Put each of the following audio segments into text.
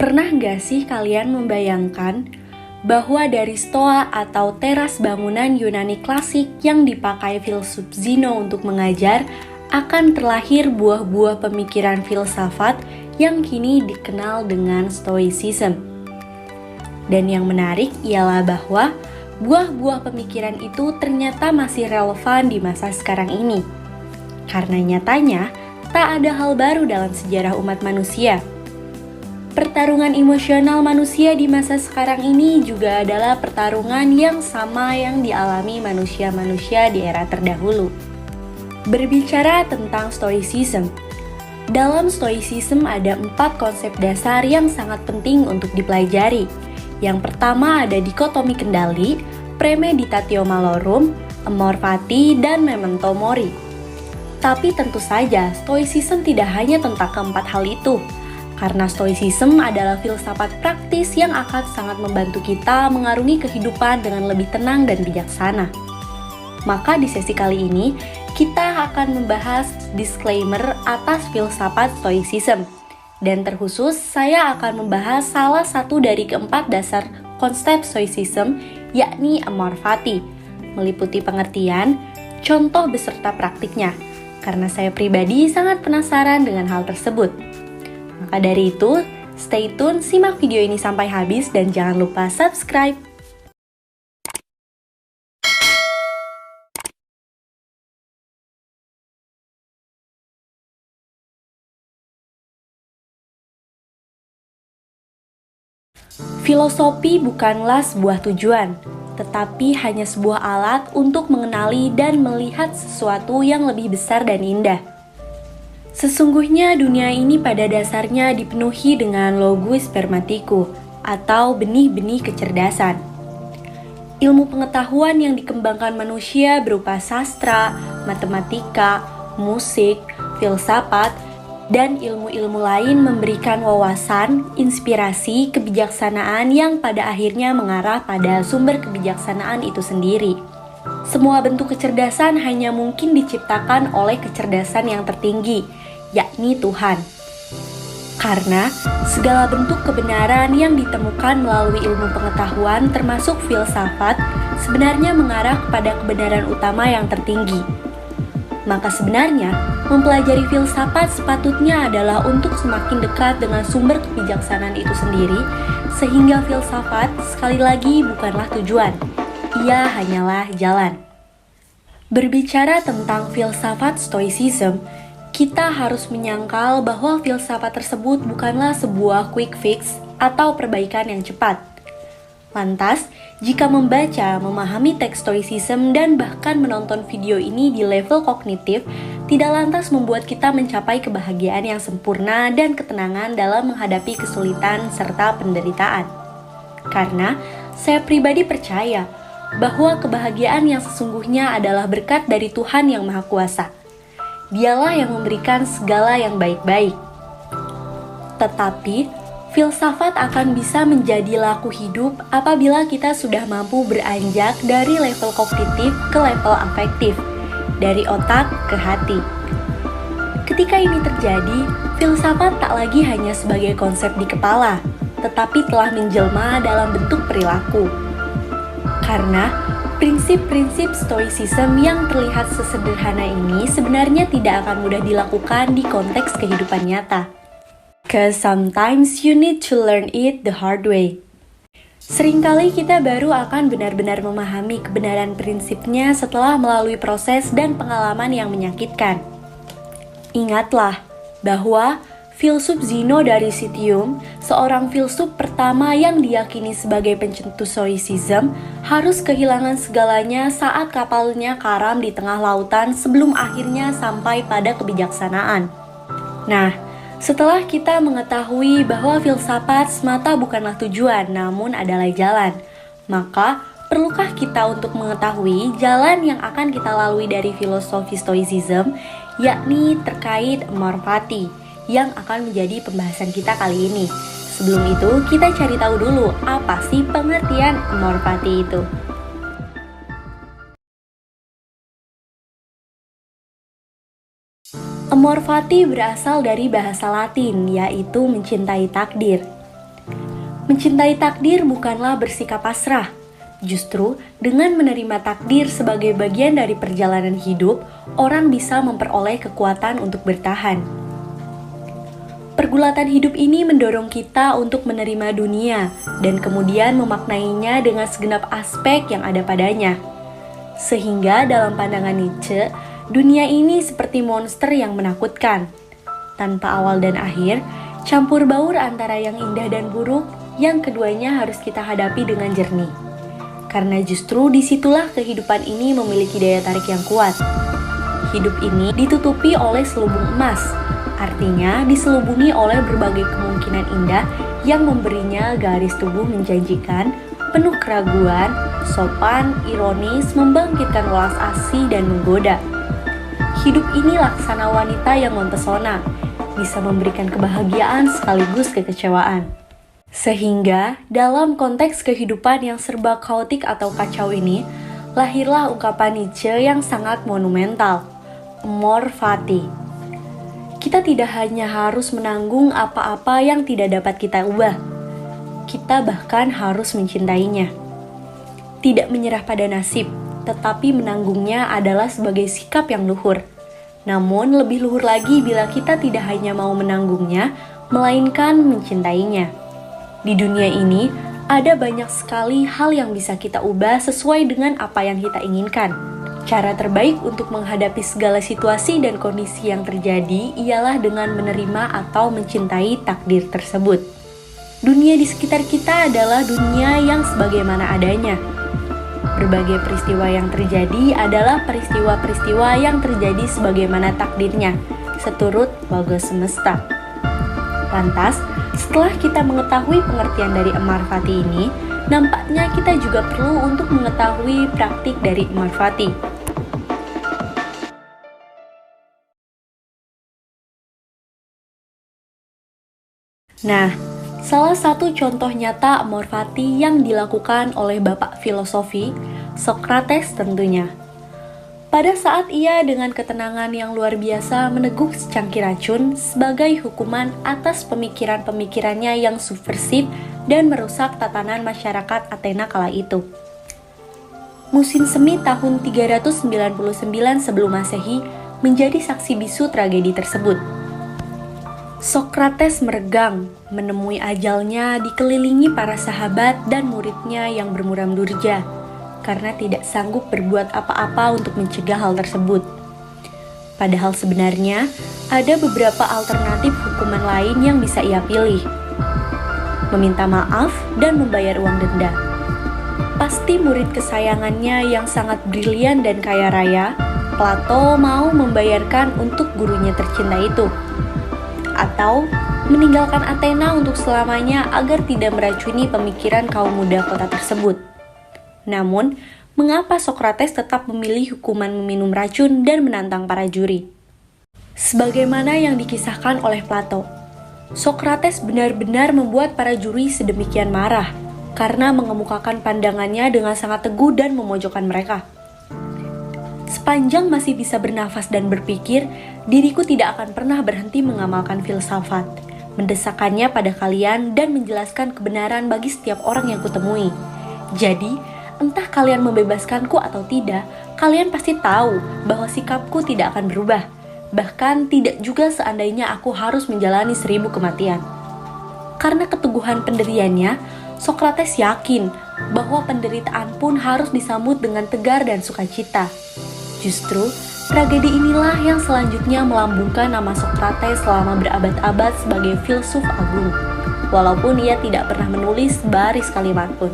Pernah nggak sih kalian membayangkan bahwa dari stoa atau teras bangunan Yunani klasik yang dipakai filsuf Zeno untuk mengajar akan terlahir buah-buah pemikiran filsafat yang kini dikenal dengan Stoicism. Dan yang menarik ialah bahwa buah-buah pemikiran itu ternyata masih relevan di masa sekarang ini. Karena nyatanya, tak ada hal baru dalam sejarah umat manusia. Pertarungan emosional manusia di masa sekarang ini juga adalah pertarungan yang sama yang dialami manusia-manusia di era terdahulu. Berbicara tentang Stoicism, dalam Stoicism ada 4 konsep dasar yang sangat penting untuk dipelajari. Yang pertama ada dikotomi kendali, premeditatio malorum, amor fati, dan memento mori. Tapi tentu saja, Stoicism tidak hanya tentang keempat hal itu. Karena Stoicism adalah filsafat praktis yang akan sangat membantu kita mengarungi kehidupan dengan lebih tenang dan bijaksana. Maka di sesi kali ini, kita akan membahas disclaimer atas filsafat Stoicism. Dan terkhusus, saya akan membahas salah satu dari keempat dasar konsep Stoicism, yakni amor fati, meliputi pengertian, contoh beserta praktiknya. Karena saya pribadi sangat penasaran dengan hal tersebut. Maka dari itu, stay tune, simak video ini sampai habis dan jangan lupa subscribe. Filosofi bukanlah sebuah tujuan, tetapi hanya sebuah alat untuk mengenali dan melihat sesuatu yang lebih besar dan indah. Sesungguhnya dunia ini pada dasarnya dipenuhi dengan logos spermatiku atau benih-benih kecerdasan. Ilmu pengetahuan yang dikembangkan manusia berupa sastra, matematika, musik, filsafat, dan ilmu-ilmu lain memberikan wawasan, inspirasi, kebijaksanaan yang pada akhirnya mengarah pada sumber kebijaksanaan itu sendiri. Semua bentuk kecerdasan hanya mungkin diciptakan oleh kecerdasan yang tertinggi, yakni Tuhan. Karena segala bentuk kebenaran yang ditemukan melalui ilmu pengetahuan termasuk filsafat sebenarnya mengarah kepada kebenaran utama yang tertinggi. Maka sebenarnya, mempelajari filsafat sepatutnya adalah untuk semakin dekat dengan sumber kebijaksanaan itu sendiri, sehingga filsafat sekali lagi bukanlah tujuan, ia hanyalah jalan. Berbicara tentang filsafat Stoicism, kita harus menyangkal bahwa filsafat tersebut bukanlah sebuah quick fix atau perbaikan yang cepat. Lantas, jika membaca, memahami teks Stoicism dan bahkan menonton video ini di level kognitif, tidak lantas membuat kita mencapai kebahagiaan yang sempurna dan ketenangan dalam menghadapi kesulitan serta penderitaan. Karena, saya pribadi percaya bahwa kebahagiaan yang sesungguhnya adalah berkat dari Tuhan yang Maha Kuasa. Dialah yang memberikan segala yang baik-baik. Tetapi, filsafat akan bisa menjadi laku hidup apabila kita sudah mampu beranjak dari level kognitif ke level afektif, dari otak ke hati. Ketika ini terjadi, filsafat tak lagi hanya sebagai konsep di kepala, tetapi telah menjelma dalam bentuk perilaku. Karena prinsip-prinsip Stoicism yang terlihat sesederhana ini sebenarnya tidak akan mudah dilakukan di konteks kehidupan nyata. Cause sometimes you need to learn it the hard way. Seringkali kita baru akan benar-benar memahami kebenaran prinsipnya setelah melalui proses dan pengalaman yang menyakitkan. Ingatlah bahwa filsuf Zeno dari Citium, seorang filsuf pertama yang diyakini sebagai pencetus Stoicism, harus kehilangan segalanya saat kapalnya karam di tengah lautan sebelum akhirnya sampai pada kebijaksanaan. Nah, setelah kita mengetahui bahwa filsafat semata bukanlah tujuan, namun adalah jalan, maka perlukah kita untuk mengetahui jalan yang akan kita lalui dari filosofi Stoicism, yakni terkait amor fati, yang akan menjadi pembahasan kita kali ini. Sebelum itu, kita cari tahu dulu apa sih pengertian amor fati itu. Amor fati berasal dari bahasa Latin, yaitu mencintai takdir. Mencintai takdir bukanlah bersikap pasrah. Justru dengan menerima takdir sebagai bagian dari perjalanan hidup, orang bisa memperoleh kekuatan untuk bertahan. Pergulatan hidup ini mendorong kita untuk menerima dunia dan kemudian memaknainya dengan segenap aspek yang ada padanya. Sehingga dalam pandangan Nietzsche, dunia ini seperti monster yang menakutkan. Tanpa awal dan akhir, campur baur antara yang indah dan buruk, yang keduanya harus kita hadapi dengan jernih. Karena justru disitulah kehidupan ini memiliki daya tarik yang kuat. Hidup ini ditutupi oleh selubung emas, artinya diselubungi oleh berbagai kemungkinan indah yang memberinya garis tubuh menjanjikan, penuh keraguan, sopan, ironis, membangkitkan welas asih dan menggoda. Hidup ini laksana wanita yang mempesona, bisa memberikan kebahagiaan sekaligus kekecewaan. Sehingga, dalam konteks kehidupan yang serba kaotik atau kacau ini, lahirlah ungkapan Nietzsche yang sangat monumental, amor fati. Kita tidak hanya harus menanggung apa-apa yang tidak dapat kita ubah, kita bahkan harus mencintainya. Tidak menyerah pada nasib, tetapi menanggungnya adalah sebagai sikap yang luhur. Namun lebih luhur lagi bila kita tidak hanya mau menanggungnya, melainkan mencintainya. Di dunia ini, ada banyak sekali hal yang bisa kita ubah sesuai dengan apa yang kita inginkan. Cara terbaik untuk menghadapi segala situasi dan kondisi yang terjadi ialah dengan menerima atau mencintai takdir tersebut. Dunia di sekitar kita adalah dunia yang sebagaimana adanya. Berbagai peristiwa yang terjadi adalah peristiwa-peristiwa yang terjadi sebagaimana takdirnya, seturut logos semesta. Lantas, setelah kita mengetahui pengertian dari amor fati ini, nampaknya kita juga perlu untuk mengetahui praktik dari amor fati. Nah, salah satu contoh nyata amor fati yang dilakukan oleh bapak filosofi, Socrates tentunya. Pada saat ia dengan ketenangan yang luar biasa meneguk secangkir racun sebagai hukuman atas pemikiran-pemikirannya yang subversif dan merusak tatanan masyarakat Athena kala itu. Musim semi tahun 399 sebelum Masehi menjadi saksi bisu tragedi tersebut. Socrates meregang, menemui ajalnya dikelilingi para sahabat dan muridnya yang bermuram durja, karena tidak sanggup berbuat apa-apa untuk mencegah hal tersebut. Padahal sebenarnya ada beberapa alternatif hukuman lain yang bisa ia pilih. Meminta maaf dan membayar uang denda. Pasti murid kesayangannya yang sangat brilian dan kaya raya, Plato mau membayarkan untuk gurunya tercinta itu. Atau meninggalkan Athena untuk selamanya agar tidak meracuni pemikiran kaum muda kota tersebut. Namun, mengapa Socrates tetap memilih hukuman meminum racun dan menantang para juri? Sebagaimana yang dikisahkan oleh Plato, Socrates benar-benar membuat para juri sedemikian marah karena mengemukakan pandangannya dengan sangat teguh dan memojokkan mereka. Sepanjang masih bisa bernafas dan berpikir, diriku tidak akan pernah berhenti mengamalkan filsafat, mendesakannya pada kalian dan menjelaskan kebenaran bagi setiap orang yang kutemui. Jadi, entah kalian membebaskanku atau tidak, kalian pasti tahu bahwa sikapku tidak akan berubah. Bahkan tidak juga seandainya aku harus menjalani 1000 kematian. Karena keteguhan pendiriannya, Socrates yakin bahwa penderitaan pun harus disambut dengan tegar dan sukacita. Justru, tragedi inilah yang selanjutnya melambungkan nama Socrates selama berabad-abad sebagai filsuf agung, walaupun ia tidak pernah menulis baris kalimat pun.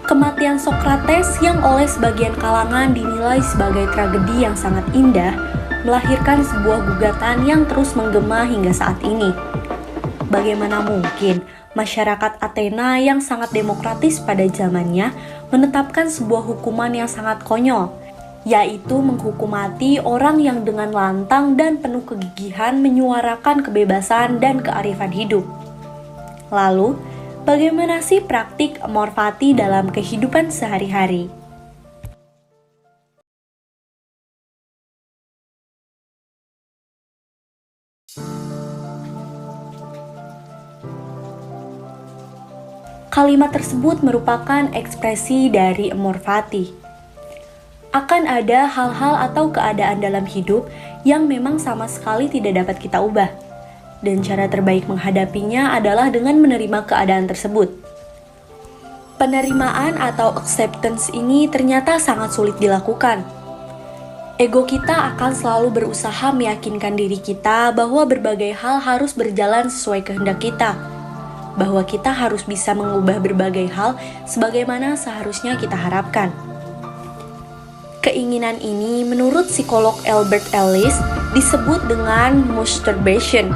Kematian Socrates yang oleh sebagian kalangan dinilai sebagai tragedi yang sangat indah, melahirkan sebuah gugatan yang terus menggema hingga saat ini. Bagaimana mungkin masyarakat Athena yang sangat demokratis pada zamannya menetapkan sebuah hukuman yang sangat konyol, yaitu menghukum mati orang yang dengan lantang dan penuh kegigihan menyuarakan kebebasan dan kearifan hidup. Lalu, bagaimana sih praktik amor fati dalam kehidupan sehari-hari? Kalimat tersebut merupakan ekspresi dari Amor Fati. Akan ada hal-hal atau keadaan dalam hidup yang memang sama sekali tidak dapat kita ubah. Dan cara terbaik menghadapinya adalah dengan menerima keadaan tersebut. Penerimaan atau acceptance ini ternyata sangat sulit dilakukan. Ego kita akan selalu berusaha meyakinkan diri kita bahwa berbagai hal harus berjalan sesuai kehendak kita. Bahwa kita harus bisa mengubah berbagai hal sebagaimana seharusnya kita harapkan. Keinginan ini menurut psikolog Albert Ellis disebut dengan masturbation,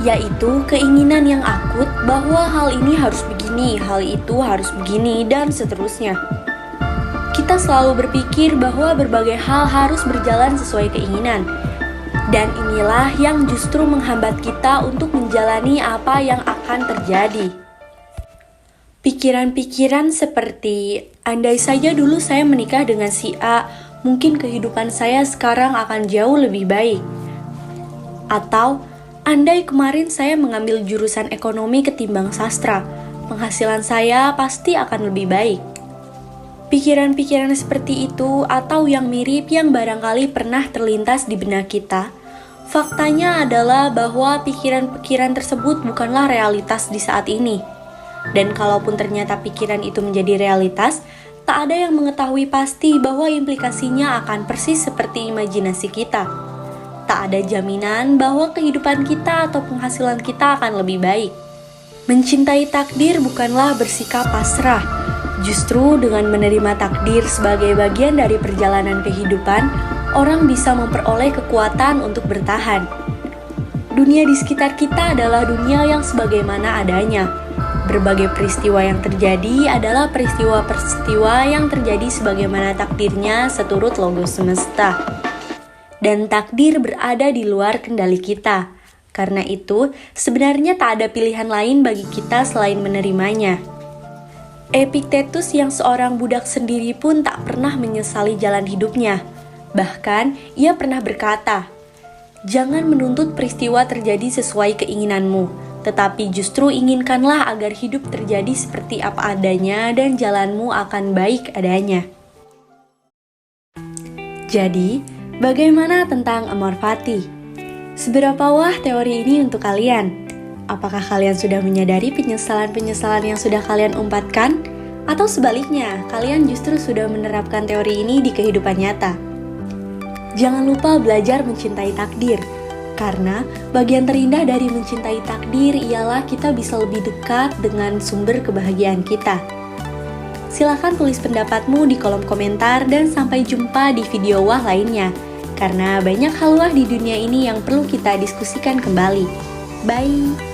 yaitu keinginan yang akut bahwa hal ini harus begini, hal itu harus begini, dan seterusnya. Kita selalu berpikir bahwa berbagai hal harus berjalan sesuai keinginan. Dan inilah yang justru menghambat kita untuk menjalani apa yang akan terjadi. Pikiran-pikiran seperti, andai saja dulu saya menikah dengan si A, mungkin kehidupan saya sekarang akan jauh lebih baik. Atau, andai kemarin saya mengambil jurusan ekonomi ketimbang sastra, penghasilan saya pasti akan lebih baik. Pikiran-pikiran seperti itu atau yang mirip yang barangkali pernah terlintas di benak kita, faktanya adalah bahwa pikiran-pikiran tersebut bukanlah realitas di saat ini. Dan kalaupun ternyata pikiran itu menjadi realitas, tak ada yang mengetahui pasti bahwa implikasinya akan persis seperti imajinasi kita. Tak ada jaminan bahwa kehidupan kita atau penghasilan kita akan lebih baik. Mencintai takdir bukanlah bersikap pasrah. Justru dengan menerima takdir sebagai bagian dari perjalanan kehidupan, orang bisa memperoleh kekuatan untuk bertahan. Dunia di sekitar kita adalah dunia yang sebagaimana adanya. Berbagai peristiwa yang terjadi adalah peristiwa-peristiwa yang terjadi sebagaimana takdirnya seturut logos semesta. Dan takdir berada di luar kendali kita. Karena itu, sebenarnya tak ada pilihan lain bagi kita selain menerimanya. Epictetus yang seorang budak sendiri pun tak pernah menyesali jalan hidupnya. Bahkan, ia pernah berkata, "Jangan menuntut peristiwa terjadi sesuai keinginanmu, tetapi justru inginkanlah agar hidup terjadi seperti apa adanya dan jalanmu akan baik adanya." Jadi, bagaimana tentang Amor Fati? Seberapa wah teori ini untuk kalian? Apakah kalian sudah menyadari penyesalan-penyesalan yang sudah kalian umpatkan? Atau sebaliknya, kalian justru sudah menerapkan teori ini di kehidupan nyata? Jangan lupa belajar mencintai takdir, karena bagian terindah dari mencintai takdir ialah kita bisa lebih dekat dengan sumber kebahagiaan kita. Silahkan tulis pendapatmu di kolom komentar dan sampai jumpa di video wah lainnya, karena banyak hal wah di dunia ini yang perlu kita diskusikan kembali. Bye!